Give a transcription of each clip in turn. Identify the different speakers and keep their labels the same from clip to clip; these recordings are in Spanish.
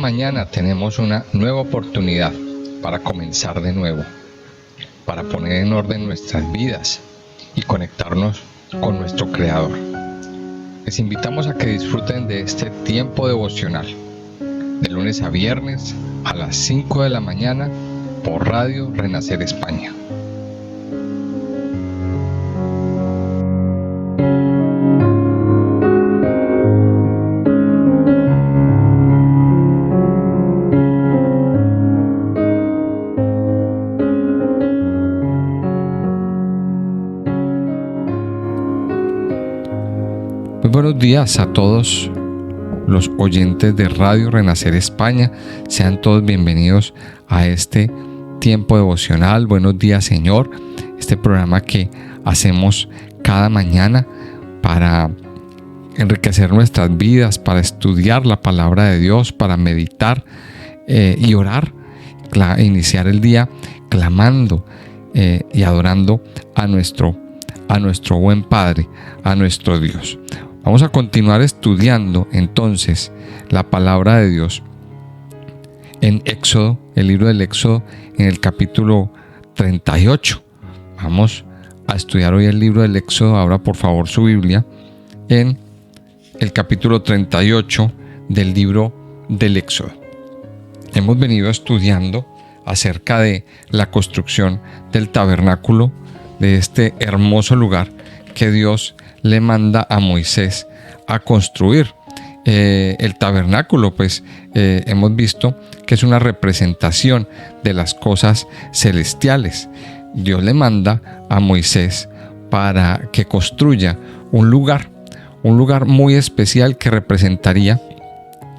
Speaker 1: mañana tenemos una nueva oportunidad para comenzar de nuevo, para poner en orden nuestras vidas y conectarnos con nuestro Creador. Les invitamos a que disfruten de este tiempo devocional, de lunes a viernes a las 5 de la mañana por Radio Renacer España. Muy buenos días a todos los oyentes de Radio Renacer España. Sean todos bienvenidos a este tiempo devocional. Buenos días, Señor. Este programa que hacemos cada mañana para enriquecer nuestras vidas, para estudiar la palabra de Dios, para meditar y orar, iniciar el día clamando y adorando a nuestro buen Padre, a nuestro Dios. Vamos a continuar estudiando entonces la palabra de Dios en Éxodo, el libro del Éxodo, en el capítulo 38. Vamos a estudiar hoy el libro del Éxodo. Abra por favor su Biblia en el capítulo 38 del libro del Éxodo. Hemos venido estudiando acerca de la construcción del tabernáculo, de este hermoso lugar que Dios le manda a Moisés a construir. El tabernáculo, hemos visto que es una representación de las cosas celestiales. Dios le manda a Moisés para que construya un lugar muy especial que representaría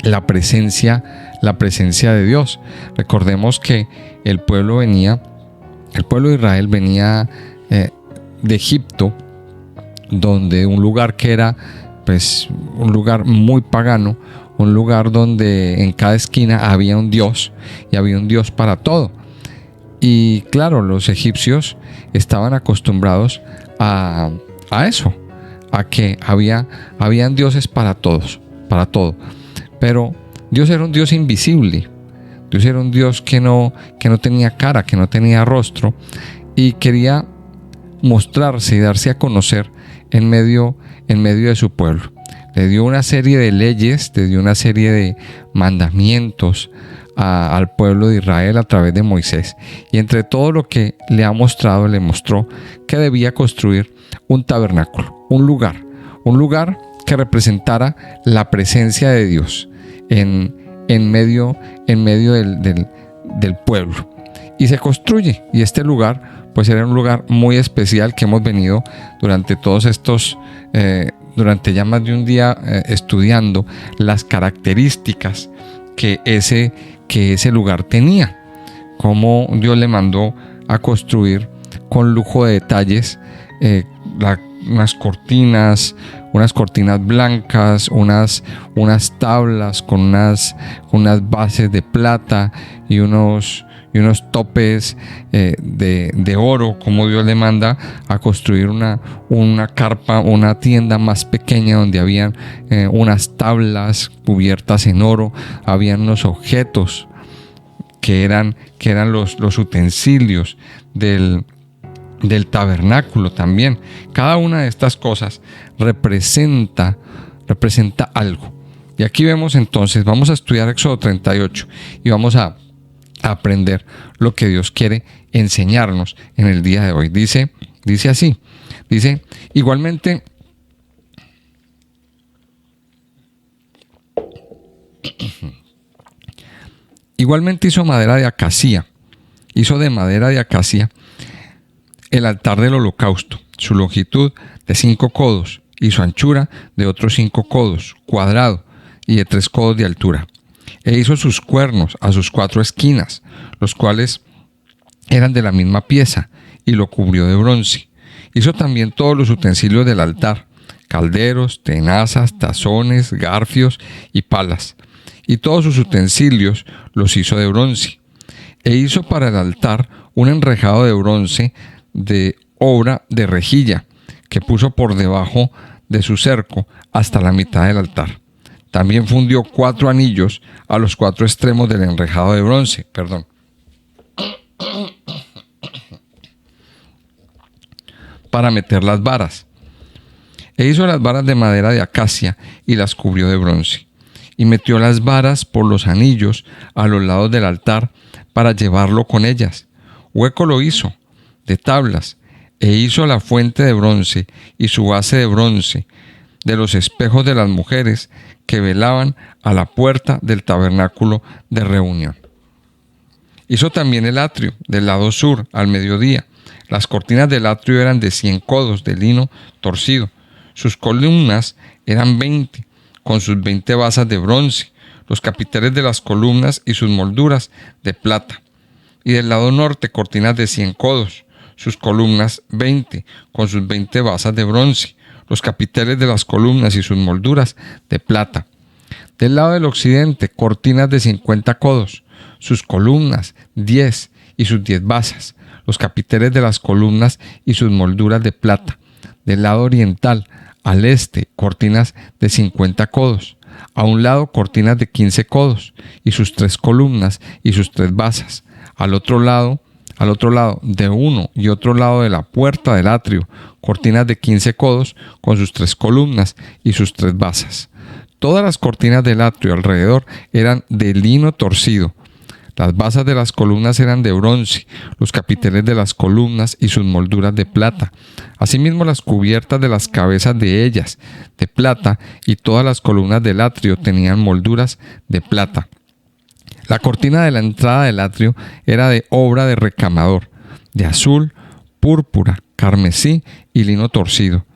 Speaker 1: la presencia de Dios. Recordemos que el pueblo de Israel venía de Egipto, donde un lugar que era un lugar muy pagano, un lugar donde en cada esquina había un Dios y había un Dios para todo. Y claro, los egipcios estaban acostumbrados a eso, a que habían dioses para todo. Pero Dios era un Dios invisible. Dios era un Dios que no tenía cara, que no tenía rostro, y quería mostrarse y darse a conocer en medio de su pueblo. Le dio una serie de leyes, le dio una serie de mandamientos al pueblo de Israel a través de Moisés. Y entre todo lo que le mostró que debía construir un tabernáculo, un lugar que representara la presencia de Dios en medio del pueblo. Y se construye, y este lugar era un lugar muy especial que hemos venido durante todos estos, durante ya más de un día estudiando las características que ese lugar tenía. Cómo Dios le mandó a construir con lujo de detalles unas cortinas blancas, unas tablas con unas bases de plata y unos topes de oro, como Dios le manda a construir una carpa, una tienda más pequeña donde habían unas tablas cubiertas en oro, habían unos objetos que eran los utensilios del tabernáculo también. Cada una de estas cosas representa algo. Y aquí vemos entonces, vamos a estudiar Éxodo 38 y vamos a aprender lo que Dios quiere enseñarnos en el día de hoy. Dice así, igualmente hizo de madera de acacia el altar del holocausto, su longitud de 5 codos y su anchura de otros 5 codos, cuadrado y de 3 codos de altura. E hizo sus cuernos a sus 4 esquinas, los cuales eran de la misma pieza, y lo cubrió de bronce. Hizo también todos los utensilios del altar, calderos, tenazas, tazones, garfios y palas. Y todos sus utensilios los hizo de bronce. E hizo para el altar un enrejado de bronce de obra de rejilla, que puso por debajo de su cerco hasta la mitad del altar. También fundió 4 anillos a los 4 extremos del enrejado de bronce. Para meter las varas. E hizo las varas de madera de acacia y las cubrió de bronce. Y metió las varas por los anillos a los lados del altar para llevarlo con ellas. Hueco lo hizo de tablas, e hizo la fuente de bronce y su base de bronce de los espejos de las mujeres que velaban a la puerta del tabernáculo de reunión. Hizo también el atrio del lado sur al mediodía. Las cortinas del atrio eran de 100 codos de lino torcido. Sus columnas eran 20, con sus 20 basas de bronce, los capiteles de las columnas y sus molduras de plata. Y del lado norte cortinas de 100 codos, sus columnas 20, con sus 20 basas de bronce, los capiteles de las columnas y sus molduras de plata. Del lado del occidente cortinas de 50 codos, sus columnas 10 y sus 10 basas, los capiteles de las columnas y sus molduras de plata. Del lado oriental al este cortinas de 50 codos, a un lado cortinas de 15 codos y sus 3 columnas y sus 3 basas. Al otro lado de uno y otro lado de la puerta del atrio, cortinas de 15 codos con sus 3 columnas y sus 3 basas. Todas las cortinas del atrio alrededor eran de lino torcido. Las basas de las columnas eran de bronce, los capiteles de las columnas y sus molduras de plata. Asimismo, las cubiertas de las cabezas de ellas, de plata, y todas las columnas del atrio tenían molduras de plata. La cortina de la entrada del atrio era de obra de recamador, de azul, púrpura, carmesí y lino torcido.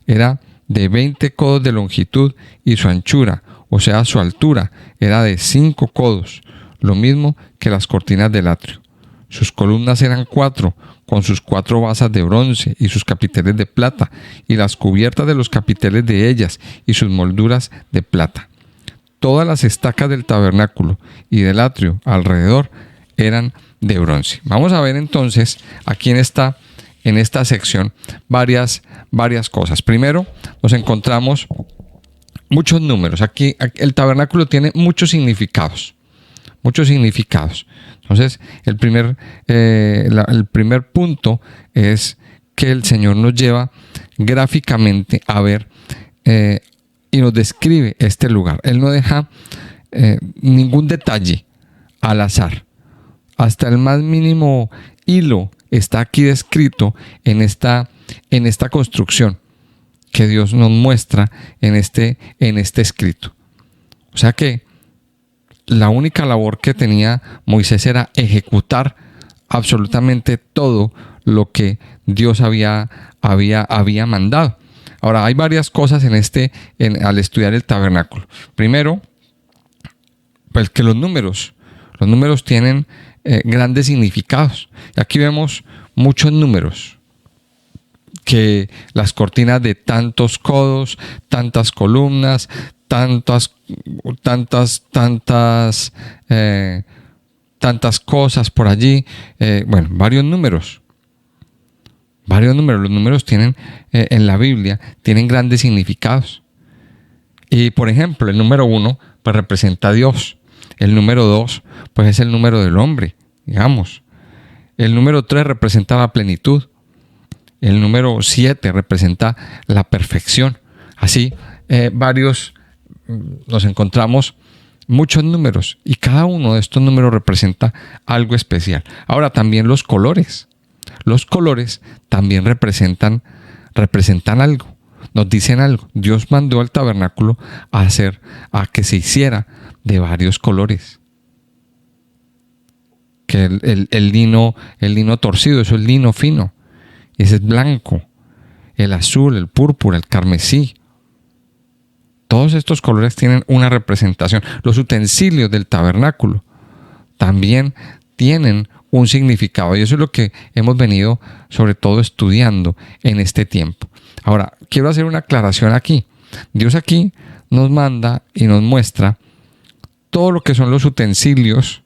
Speaker 1: Era de 20 codos de longitud y su anchura, o sea, su altura, era de 5 codos, lo mismo que las cortinas del atrio. Sus columnas eran 4, con sus 4 basas de bronce y sus capiteles de plata, y las cubiertas de los capiteles de ellas y sus molduras de plata. Todas las estacas del tabernáculo y del atrio alrededor eran de bronce. Vamos a ver entonces aquí en esta sección varias cosas. Primero, nos encontramos muchos números. Aquí el tabernáculo tiene muchos significados. Entonces, el primer punto es que el Señor nos lleva gráficamente a ver y nos describe este lugar. Él no deja ningún detalle al azar. Hasta el más mínimo hilo está aquí descrito en esta construcción que Dios nos muestra en este escrito. O sea que la única labor que tenía Moisés era ejecutar absolutamente todo lo que Dios había mandado. Ahora, hay varias cosas al estudiar el tabernáculo. Primero, pues que los números tienen grandes significados. Y aquí vemos muchos números, que las cortinas de tantos codos, tantas columnas, tantas cosas por allí, varios números. Los números tienen en la Biblia tienen grandes significados. Y por ejemplo, el número 1 pues representa a Dios. El número 2 pues es el número del hombre, digamos. El número 3 representa la plenitud. El número 7 representa la perfección. Así nos encontramos muchos números y cada uno de estos números representa algo especial. Ahora, también los colores. Los colores también representan algo, nos dicen algo. Dios mandó al tabernáculo a que se hiciera de varios colores. Que el lino torcido, eso es lino fino, ese es blanco, el azul, el púrpura, el carmesí. Todos estos colores tienen una representación. Los utensilios del tabernáculo también tienen un significado, y eso es lo que hemos venido sobre todo estudiando en este tiempo. Ahora, quiero hacer una aclaración aquí. Dios aquí nos manda y nos muestra todo lo que son los utensilios,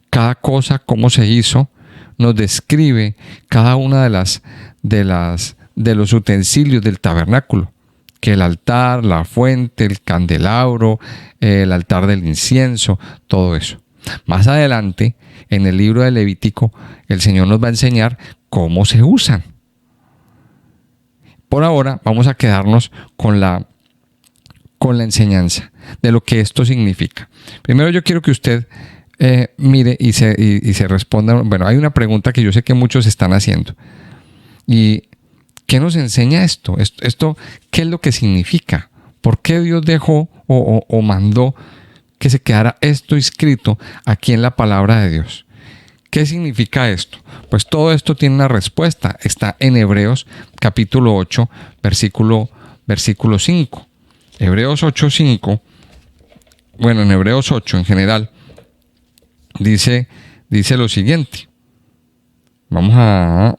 Speaker 1: cada cosa, cómo se hizo, nos describe cada una de los utensilios del tabernáculo. que el altar, la fuente, el candelabro, el altar del incienso, todo eso. Más adelante, en el libro de Levítico, el Señor nos va a enseñar cómo se usan. Por ahora vamos a quedarnos con la enseñanza de lo que esto significa. Primero yo quiero que usted mire y se responda. Bueno, hay una pregunta que yo sé que muchos están haciendo. ¿Y qué nos enseña esto? Esto, ¿qué es lo que significa? ¿Por qué Dios dejó o mandó que se quedara esto escrito aquí en la palabra de Dios? ¿Qué significa esto? Pues todo esto tiene una respuesta. Está en Hebreos capítulo 8, versículo 5. Hebreos 8, 5. Bueno, en Hebreos 8 en general dice lo siguiente. Vamos a...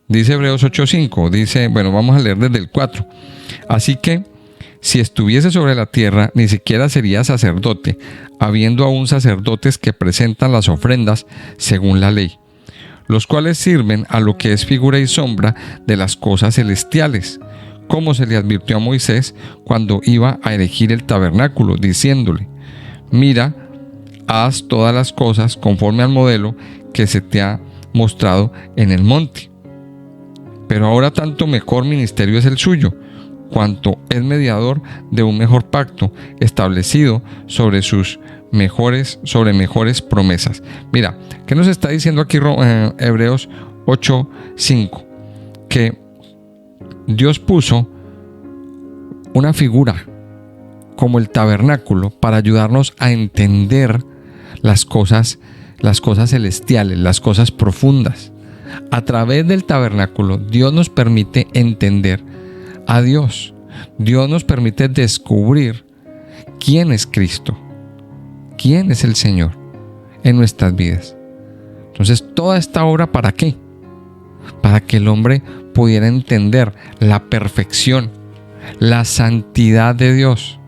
Speaker 1: Dice Hebreos 8:5, dice, bueno, vamos a leer desde el 4. Así que, si estuviese sobre la tierra, ni siquiera sería sacerdote, habiendo aún sacerdotes que presentan las ofrendas según la ley, los cuales sirven a lo que es figura y sombra de las cosas celestiales, como se le advirtió a Moisés cuando iba a erigir el tabernáculo, diciéndole, mira, haz todas las cosas conforme al modelo que se te ha mostrado en el monte. Pero ahora tanto mejor ministerio es el suyo, cuanto es mediador de un mejor pacto establecido sobre mejores promesas. Mira, ¿qué nos está diciendo aquí Hebreos 8:5? Que Dios puso una figura como el tabernáculo para ayudarnos a entender las cosas celestiales, las cosas profundas. A través del tabernáculo, Dios nos permite entender a Dios. Dios nos permite descubrir quién es Cristo, quién es el Señor en nuestras vidas. Entonces, toda esta obra, ¿para qué? Para que el hombre pudiera entender la perfección, la santidad de Dios.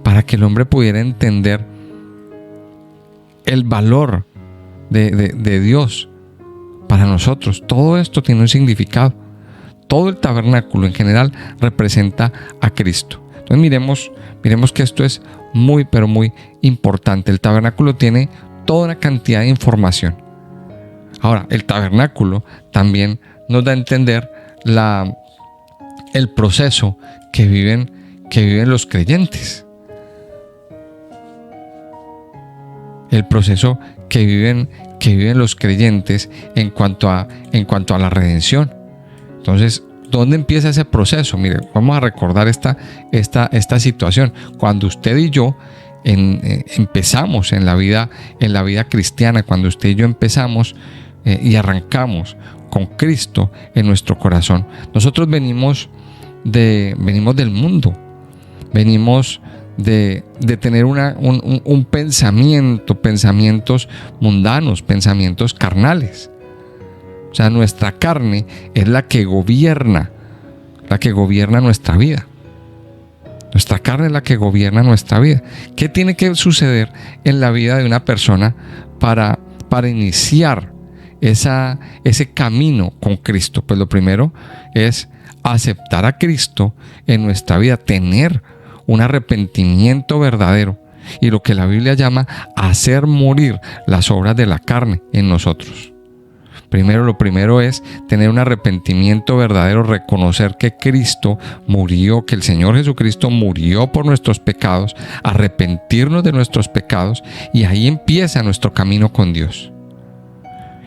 Speaker 1: Para que el hombre pudiera entender el valor de Dios para nosotros. Todo esto tiene un significado. Todo el tabernáculo en general representa a Cristo. Entonces miremos que esto es muy, pero muy importante. El tabernáculo tiene toda una cantidad de información. Ahora, el tabernáculo también nos da a entender el proceso que viven los creyentes. El proceso que viven los creyentes en cuanto a la redención. Entonces, ¿dónde empieza ese proceso? Mire, vamos a recordar esta situación. Cuando usted y yo empezamos en la vida cristiana, cuando usted y yo empezamos y arrancamos con Cristo en nuestro corazón, nosotros venimos del mundo, venimos de tener un pensamientos mundanos, pensamientos carnales. O sea, nuestra carne es la que gobierna nuestra vida. Nuestra carne es la que gobierna nuestra vida. ¿Qué tiene que suceder en la vida de una persona para iniciar ese camino con Cristo? Pues lo primero es aceptar a Cristo en nuestra vida, tener un arrepentimiento verdadero y lo que la Biblia llama hacer morir las obras de la carne en nosotros. Lo primero es tener un arrepentimiento verdadero, reconocer que Cristo murió, que el Señor Jesucristo murió por nuestros pecados, arrepentirnos de nuestros pecados, y ahí empieza nuestro camino con Dios.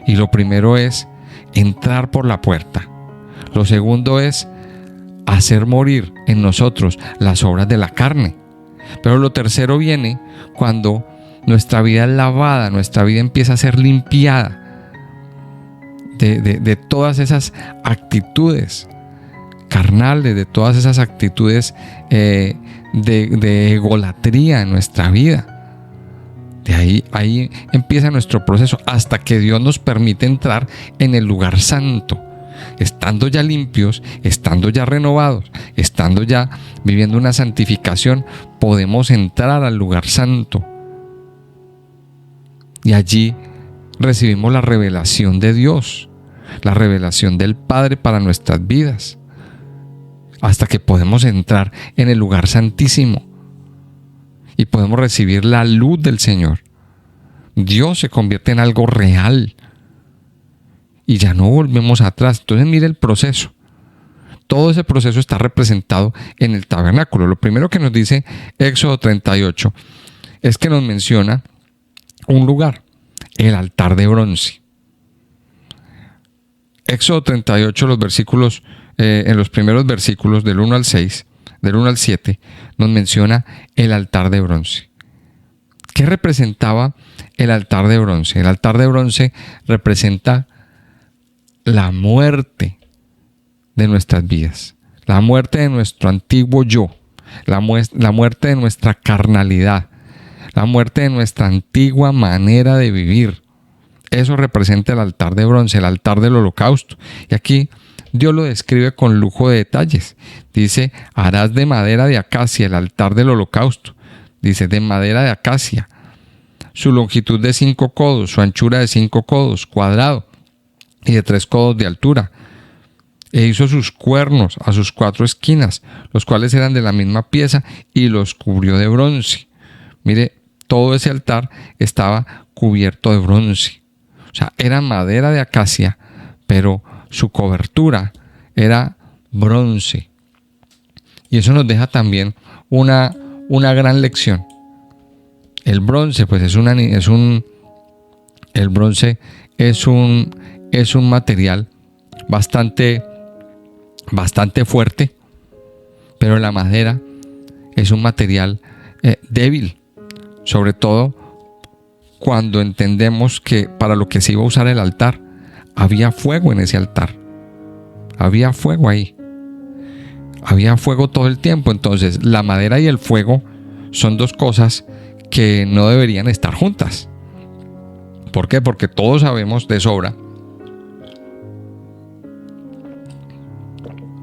Speaker 1: Y lo primero es entrar por la puerta. Lo segundo es hacer morir en nosotros las obras de la carne. Pero lo tercero viene cuando nuestra vida es lavada, nuestra vida empieza a ser limpiada de todas esas actitudes carnales, de todas esas actitudes de egolatría en nuestra vida. De ahí empieza nuestro proceso hasta que Dios nos permite entrar en el lugar santo. Estando ya limpios, estando ya renovados, estando ya viviendo una santificación, podemos entrar al lugar santo. Y allí recibimos la revelación de Dios, la revelación del Padre para nuestras vidas, hasta que podemos entrar en el lugar santísimo y podemos recibir la luz del Señor. Dios se convierte en algo real y ya no volvemos atrás. Entonces mire el proceso. Todo ese proceso está representado en el tabernáculo. Lo primero que nos dice Éxodo 38 es que nos menciona un lugar, el altar de bronce. Éxodo 38, los versículos, en los primeros versículos del 1 al 6, del 1 al 7, nos menciona el altar de bronce. ¿Qué representaba el altar de bronce? El altar de bronce representa la muerte de nuestras vidas, la muerte de nuestro antiguo yo, la muerte de nuestra carnalidad, la muerte de nuestra antigua manera de vivir. Eso representa el altar de bronce, el altar del holocausto. Y aquí Dios lo describe con lujo de detalles. Dice, harás de madera de acacia el altar del holocausto. Dice, de madera de acacia. Su longitud de 5 codos, su anchura de 5 codos, cuadrado, y de 3 codos de altura. E hizo sus cuernos a sus 4 esquinas, los cuales eran de la misma pieza, y los cubrió de bronce. Mire, todo ese altar estaba cubierto de bronce. O sea, era madera de acacia, pero su cobertura era bronce. Y eso nos deja también una gran lección. El bronce, pues el bronce es un material bastante fuerte, pero la madera es un material débil, sobre todo cuando entendemos que para lo que se iba a usar el altar, había fuego en ese altar. Había fuego ahí. Había fuego todo el tiempo. Entonces, la madera y el fuego son dos cosas que no deberían estar juntas. ¿Por qué? Porque todos sabemos de sobra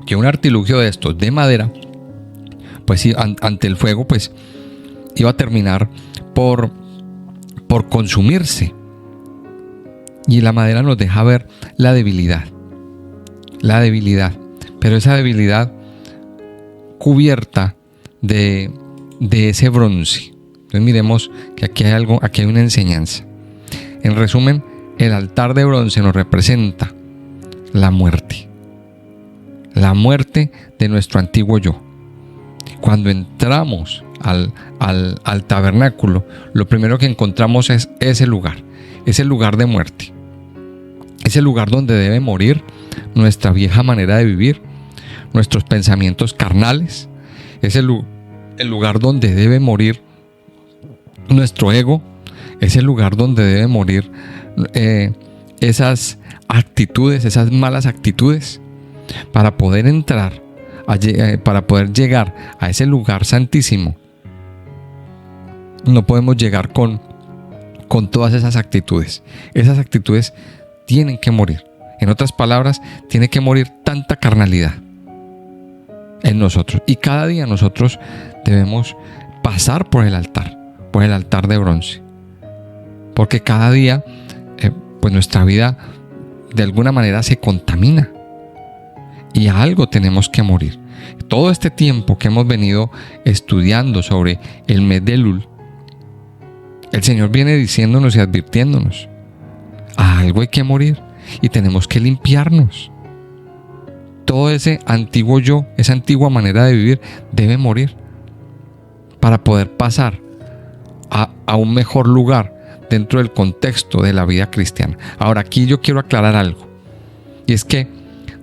Speaker 1: que un artilugio de estos de madera, pues ante el fuego, pues iba a terminar por consumirse. Y la madera nos deja ver la debilidad, pero esa debilidad cubierta de ese bronce. Entonces miremos que aquí hay una enseñanza. En resumen, el altar de bronce nos representa la muerte de nuestro antiguo yo. Cuando entramos al tabernáculo, lo primero que encontramos es ese lugar de muerte, ese lugar donde debe morir nuestra vieja manera de vivir, nuestros pensamientos carnales, es el lugar donde debe morir nuestro ego, es el lugar donde debe morir esas actitudes, esas malas actitudes, para poder entrar, para poder llegar a ese lugar santísimo. No podemos llegar con todas esas actitudes. Esas actitudes tienen que morir. En otras palabras, tiene que morir tanta carnalidad en nosotros. Y cada día nosotros debemos pasar por el altar de bronce. Porque cada día, pues nuestra vida de alguna manera se contamina. Y a algo tenemos que morir. Todo este tiempo que hemos venido estudiando sobre el mes de Elul, el Señor viene diciéndonos y advirtiéndonos: a algo hay que morir y tenemos que limpiarnos. Todo ese antiguo yo, esa antigua manera de vivir debe morir para poder pasar a un mejor lugar dentro del contexto de la vida cristiana. Ahora, aquí yo quiero aclarar algo, y es que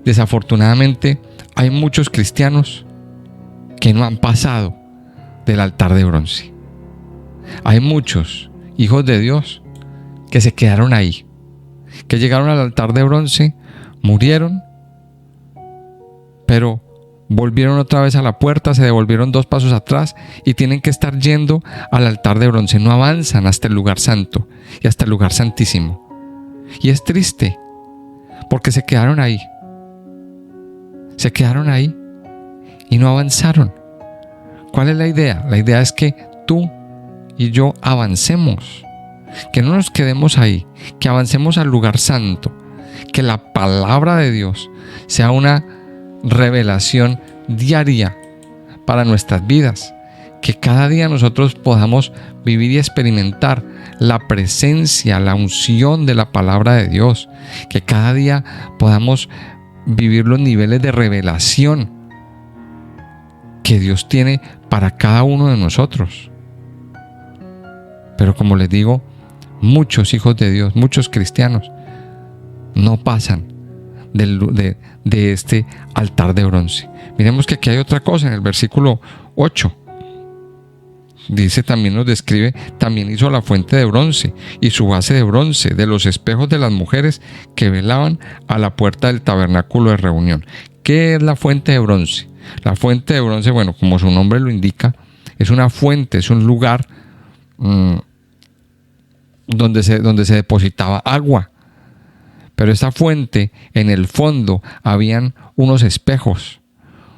Speaker 1: desafortunadamente hay muchos cristianos que no han pasado del altar de bronce. Hay muchos hijos de Dios que se quedaron ahí, que llegaron al altar de bronce, murieron, pero volvieron otra vez a la puerta, se devolvieron 2 pasos atrás y tienen que estar yendo al altar de bronce. No avanzan hasta el lugar santo y hasta el lugar santísimo. Y es triste, porque se quedaron ahí. Se quedaron ahí y no avanzaron. ¿Cuál es la idea? La idea es que tú y yo avancemos. que no nos quedemos ahí, que avancemos al lugar santo, que la palabra de Dios sea una revelación diaria para nuestras vidas, que cada día nosotros podamos vivir y experimentar la presencia, la unción de la palabra de Dios, que cada día podamos vivir los niveles de revelación que Dios tiene para cada uno de nosotros. Pero como les digo, muchos hijos de Dios, muchos cristianos, no pasan de este altar de bronce. Miremos que aquí hay otra cosa en el versículo 8. Dice, también nos describe, también hizo la fuente de bronce y su base de bronce de los espejos de las mujeres que velaban a la puerta del tabernáculo de reunión. ¿Qué es la fuente de bronce? La fuente de bronce, bueno, como su nombre lo indica, es una fuente, es un lugar donde se depositaba agua. Pero esa fuente, en el fondo, habían unos espejos,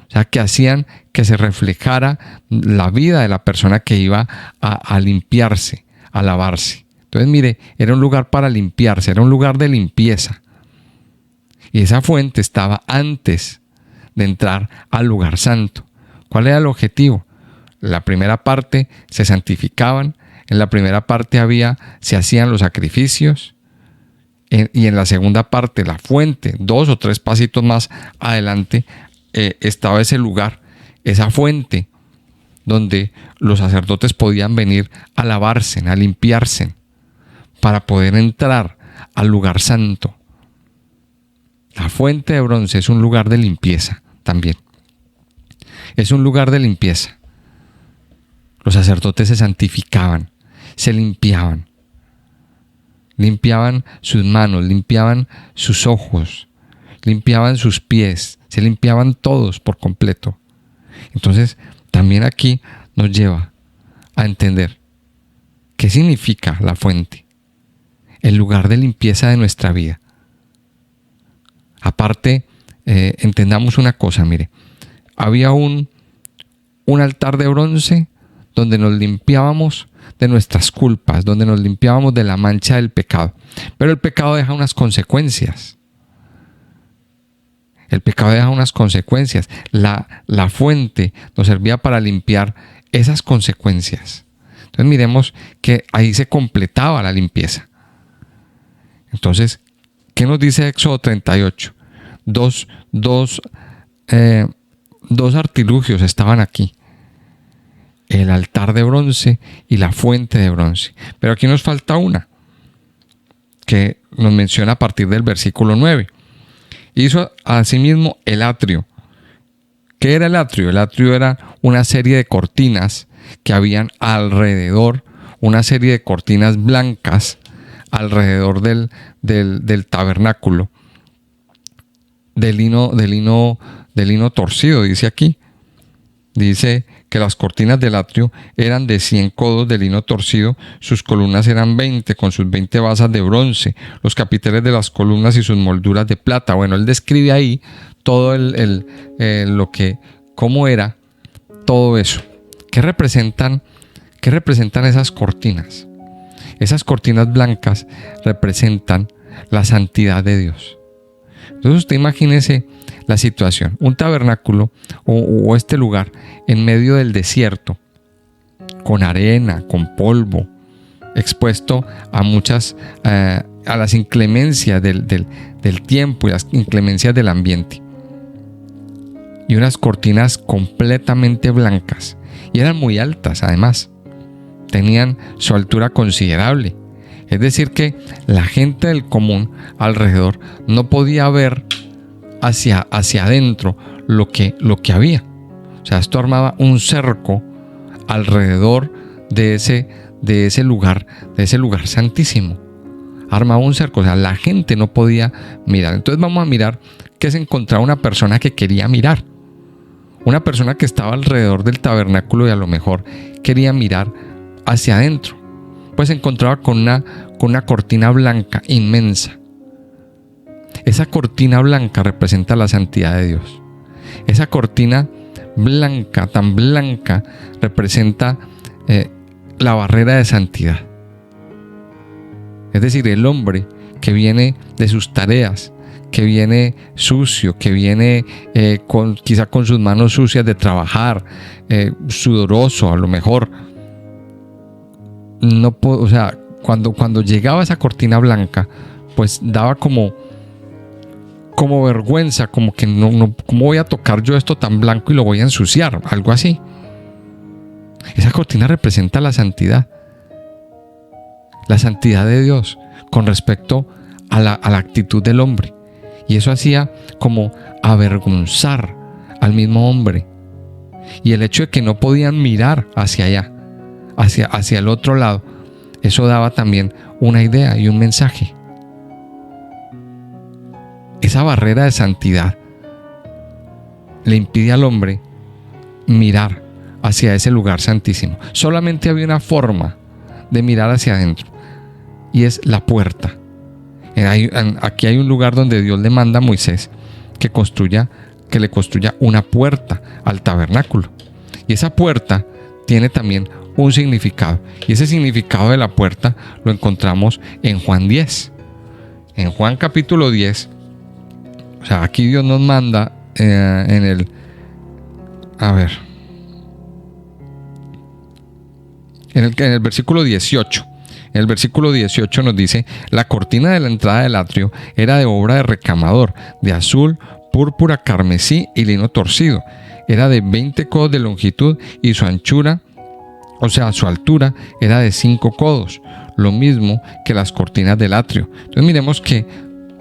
Speaker 1: o sea, que hacían que se reflejara la vida de la persona que iba a limpiarse, a lavarse. Entonces, mire, era un lugar para limpiarse, era un lugar de limpieza. Y esa fuente estaba antes de entrar al lugar santo. ¿Cuál era el objetivo? La primera parte se santificaban, en la primera parte se hacían los sacrificios, y en la segunda parte, la fuente, 2 o 3 pasitos más adelante, estaba ese lugar, esa fuente, donde los sacerdotes podían venir a lavarse, a limpiarse, para poder entrar al lugar santo. La fuente de bronce es un lugar de limpieza también. Es un lugar de limpieza. Los sacerdotes se santificaban, se limpiaban. Limpiaban sus manos, limpiaban sus ojos, limpiaban sus pies, se limpiaban todos por completo. Entonces, también aquí nos lleva a entender qué significa la fuente, el lugar de limpieza de nuestra vida. Aparte, entendamos una cosa, mire, había un altar de bronce donde nos limpiábamos de nuestras culpas, donde nos limpiábamos de la mancha del pecado. Pero el pecado deja unas consecuencias. El pecado deja unas consecuencias. La fuente nos servía para limpiar esas consecuencias. Entonces miremos que ahí se completaba la limpieza. Entonces, ¿qué nos dice Éxodo 38? Dos artilugios estaban aquí: el altar de bronce y la fuente de bronce. Pero aquí nos falta una, que nos menciona a partir del versículo 9. Hizo asimismo el atrio. ¿Qué era el atrio? El atrio era una serie de cortinas que habían alrededor, una serie de cortinas blancas alrededor del tabernáculo, de lino torcido, dice aquí. Dice que las cortinas del atrio eran de 100 codos de lino torcido, sus columnas eran 20 con sus 20 basas de bronce, los capiteles de las columnas y sus molduras de plata. Bueno, él describe ahí todo cómo era todo eso. ¿Qué representan esas cortinas? Esas cortinas blancas representan la santidad de Dios. Entonces usted imagínese la situación, un tabernáculo o este lugar en medio del desierto, con arena, con polvo, expuesto a a las inclemencias del tiempo y las inclemencias del ambiente, y unas cortinas completamente blancas, y eran muy altas además, tenían su altura considerable. Es decir que la gente del común alrededor no podía ver hacia adentro lo que había. O sea, esto armaba un cerco alrededor de ese lugar santísimo. Armaba un cerco, o sea, la gente no podía mirar. Entonces vamos a mirar qué se encontraba una persona que quería mirar. Una persona que estaba alrededor del tabernáculo y a lo mejor quería mirar hacia adentro. Pues se encontraba con una cortina blanca inmensa. Esa cortina blanca representa la santidad de Dios. Esa cortina blanca, tan blanca, representa la barrera de santidad. Es decir, el hombre que viene de sus tareas, que viene sucio, que viene quizá con sus manos sucias de trabajar, sudoroso a lo mejor. O sea, cuando llegaba esa cortina blanca, pues daba como vergüenza, como que no, ¿cómo voy a tocar yo esto tan blanco y lo voy a ensuciar? Algo así. Esa cortina representa la santidad de Dios con respecto a la actitud del hombre. Y eso hacía como avergonzar al mismo hombre. Y el hecho de que no podían mirar hacia allá, hacia el otro lado, eso daba también una idea y un mensaje. Esa barrera de santidad le impide al hombre mirar hacia ese lugar santísimo. Solamente había una forma de mirar hacia adentro, y es la puerta. Aquí hay un lugar donde Dios le manda a Moisés que le construya una puerta al tabernáculo. Y esa puerta tiene también un significado. Y ese significado de la puerta lo encontramos en Juan 10. En Juan capítulo 10, o sea, aquí Dios nos manda en el versículo 18. En el versículo 18 nos dice: la cortina de la entrada del atrio era de obra de recamador, de azul, púrpura, carmesí y lino torcido. Era de 20 codos de longitud y su altura era de 5 codos, lo mismo que las cortinas del atrio. Entonces miremos que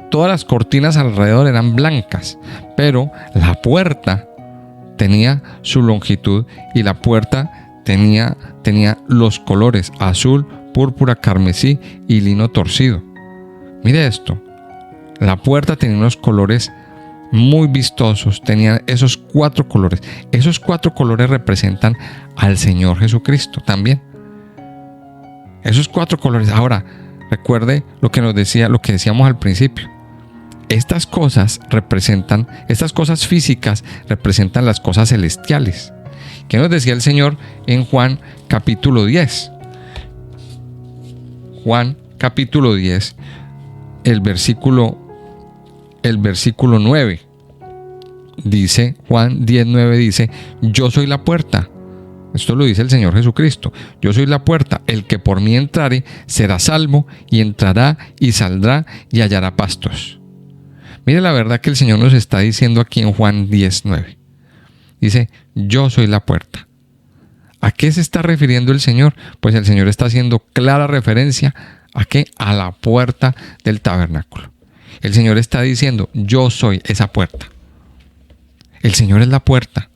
Speaker 1: todas las cortinas alrededor eran blancas, pero la puerta tenía su longitud y la puerta tenía los colores azul, púrpura, carmesí y lino torcido. Mire esto. La puerta tenía unos colores muy vistosos, tenía esos 4 colores. Esos 4 colores representan al Señor Jesucristo también. Esos 4 colores. Ahora, recuerde lo que decíamos al principio. Estas cosas físicas representan las cosas celestiales. ¿Qué nos decía el Señor en Juan capítulo 10? Juan capítulo 10, el versículo 9. Dice, Juan 10:9 dice: yo soy la puerta. Esto lo dice el Señor Jesucristo. Yo soy la puerta. El que por mí entrare será salvo, y entrará y saldrá y hallará pastos. Mire la verdad que el Señor nos está diciendo aquí en Juan 10:9. Dice: yo soy la puerta. ¿A qué se está refiriendo el Señor? Pues el Señor está haciendo clara referencia ¿a qué? A la puerta del tabernáculo. El Señor está diciendo: yo soy esa puerta. El Señor es la puerta.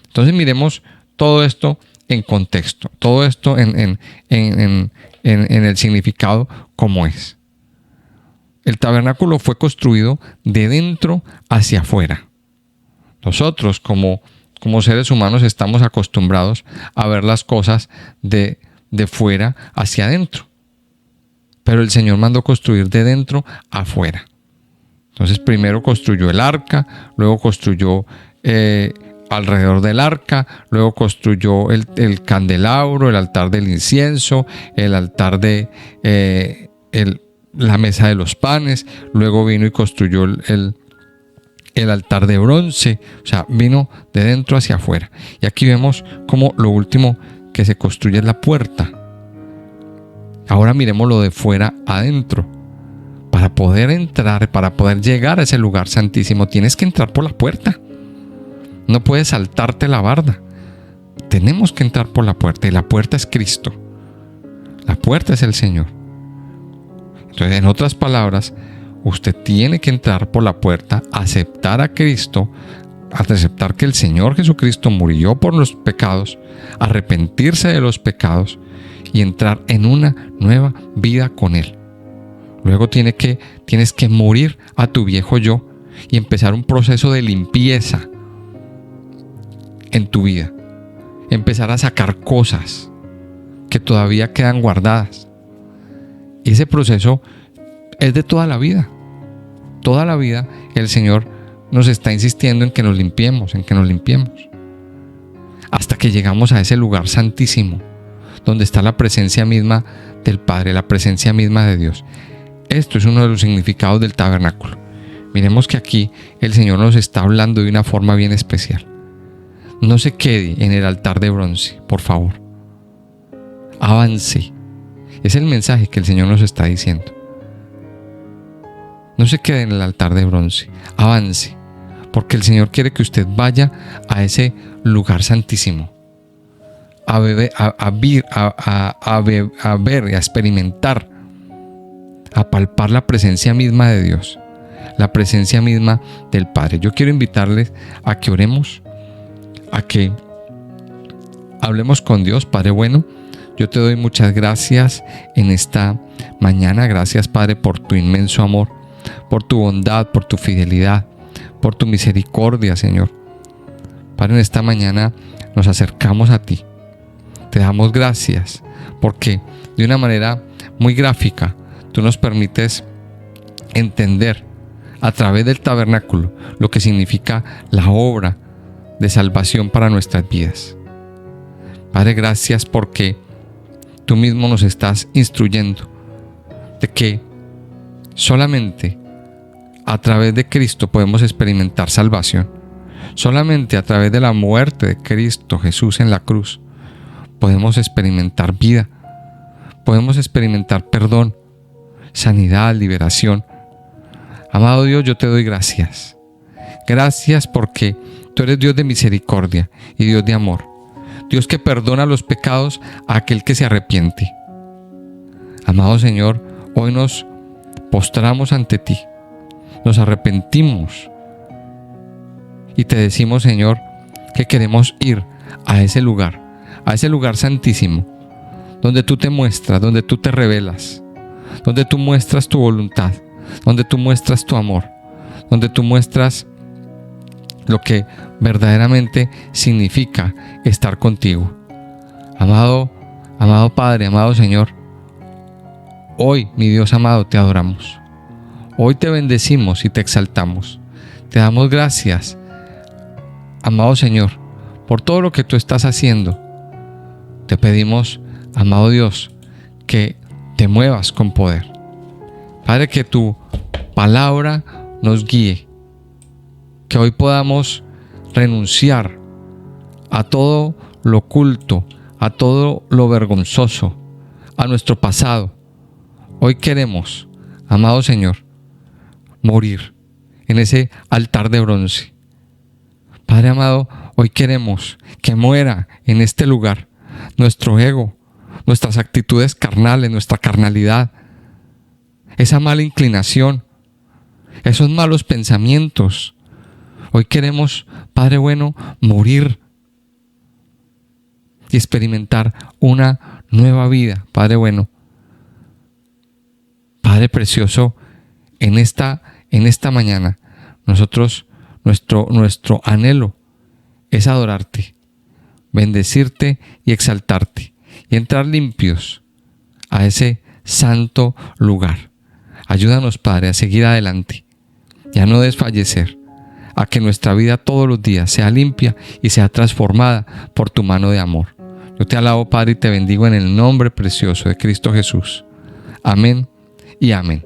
Speaker 1: Entonces miremos todo esto en contexto, todo esto en el significado como es. El tabernáculo fue construido de dentro hacia afuera. Nosotros como seres humanos estamos acostumbrados a ver las cosas de fuera hacia adentro. Pero el Señor mandó construir de dentro afuera. Entonces primero construyó el arca, luego construyó alrededor del arca, luego construyó el candelabro, el altar del incienso, el altar de la mesa de los panes, luego vino y construyó el altar de bronce. O sea, vino de dentro hacia afuera. Y aquí vemos como lo último que se construye es la puerta. Ahora miremos lo de fuera adentro. Para poder entrar, para poder llegar a ese lugar santísimo, tienes que entrar por la puerta. No puedes saltarte la barda. Tenemos que entrar por la puerta, y la puerta es Cristo. La puerta es el Señor. Entonces, en otras palabras, usted tiene que entrar por la puerta, aceptar a Cristo, aceptar que el Señor Jesucristo murió por los pecados, arrepentirse de los pecados y entrar en una nueva vida con Él. Luego tienes que morir a tu viejo yo y empezar un proceso de limpieza en tu vida. Empezar a sacar cosas que todavía quedan guardadas. Y ese proceso es de toda la vida. Toda la vida el Señor nos está insistiendo en que nos limpiemos, hasta que llegamos a ese lugar santísimo, donde está la presencia misma del Padre, la presencia misma de Dios. Esto es uno de los significados del tabernáculo. Miremos que aquí el Señor nos está hablando de una forma bien especial. No se quede en el altar de bronce, por favor. Avance. Es el mensaje que el Señor nos está diciendo. No se quede en el altar de bronce, avance, porque el Señor quiere que usted vaya a ese lugar santísimo, a ver y a experimentar, a palpar la presencia misma de Dios, la presencia misma del Padre. Yo quiero invitarles a que oremos, a que hablemos con Dios. Padre bueno, yo te doy muchas gracias en esta mañana. Gracias, Padre, por tu inmenso amor, por tu bondad, por tu fidelidad, por tu misericordia, Señor. Padre, en esta mañana nos acercamos a ti. Te damos gracias porque de una manera muy gráfica tú nos permites entender a través del tabernáculo lo que significa la obra de salvación para nuestras vidas. Padre, gracias porque tú mismo nos estás instruyendo de que solamente a través de Cristo podemos experimentar salvación. Solamente a través de la muerte de Cristo Jesús en la cruz podemos experimentar vida. Podemos experimentar perdón, sanidad, liberación. Amado Dios, yo te doy gracias. Gracias porque tú eres Dios de misericordia y Dios de amor. Dios que perdona los pecados a aquel que se arrepiente. Amado Señor, hoy nos postramos ante ti. Nos arrepentimos y te decimos, Señor, que queremos ir a ese lugar santísimo, donde tú te muestras, donde tú te revelas, donde tú muestras tu voluntad, donde tú muestras tu amor, donde tú muestras lo que verdaderamente significa estar contigo. Amado Padre, amado Señor, hoy, mi Dios amado, te adoramos. Hoy te bendecimos y te exaltamos. Te damos gracias, amado Señor, por todo lo que tú estás haciendo. Te pedimos, amado Dios, que te muevas con poder. Padre, que tu palabra nos guíe. Que hoy podamos renunciar a todo lo oculto, a todo lo vergonzoso, a nuestro pasado. Hoy queremos, amado Señor, morir en ese altar de bronce. Padre amado, hoy queremos que muera en este lugar nuestro ego, nuestras actitudes carnales, nuestra carnalidad, esa mala inclinación, esos malos pensamientos. Hoy queremos, Padre bueno, morir y experimentar una nueva vida, Padre bueno. Padre precioso, en esta mañana, nuestro anhelo es adorarte, bendecirte y exaltarte y entrar limpios a ese santo lugar. Ayúdanos, Padre, a seguir adelante y a no desfallecer, a que nuestra vida todos los días sea limpia y sea transformada por tu mano de amor. Yo te alabo, Padre, y te bendigo en el nombre precioso de Cristo Jesús. Amén y amén.